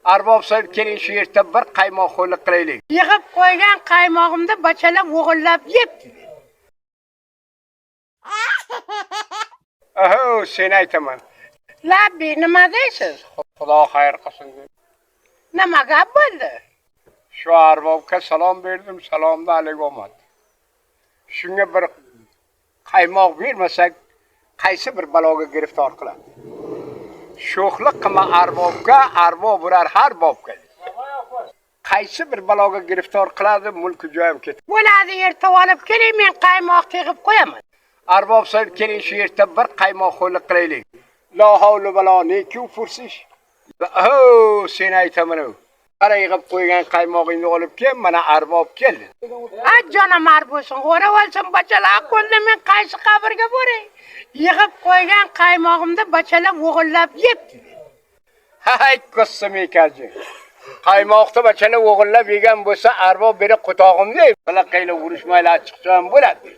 Arbob so'yib keling shu yerda bir qaymoq xo'rlik qilaylik. Yig'ib qo'ygan qaymog'imda bachalar o'g'irlab yebdi. Oho, sen aytaman. Labbi, nima deysiz? Xudo xayr qilsin. Nima gap bo'ldi? Shu arbobga salom berdim, salomda alaykum omad. Shunga bir qaymoq bermasak, qaysi bir baloga giriftor qiladi. Sho'xlik qilma arbobga, arbob urar har bobga. Qaysi bir baloga giriftor qiladi, mulki joyim ketdi. Bo'ladi, erta olib keling, men qaymoq tegib qo'yaman. Arbob so'yib keling shu yerda bir qaymoq xo'rlik qilaylik. La havlu balo neku fursish. Oh, sen aytaman. Qara yig'ib qo'ygan qaymog'ingni olib kel, mana arbob keldi. Jonamar bo'lsin, o'rab olsin bachalar qo'lda, men qaysi qabrga boray? Yig'ib qo'ygan qaymog'imda bachalar o'g'irlab yebdi. Hay qo'ssam ekanji. Qaymoqni bachalar o'g'irlab yegan bo'lsa, arbob beri qutog'imni, qilaqayla urishmaylar chiqsam bo'ladi.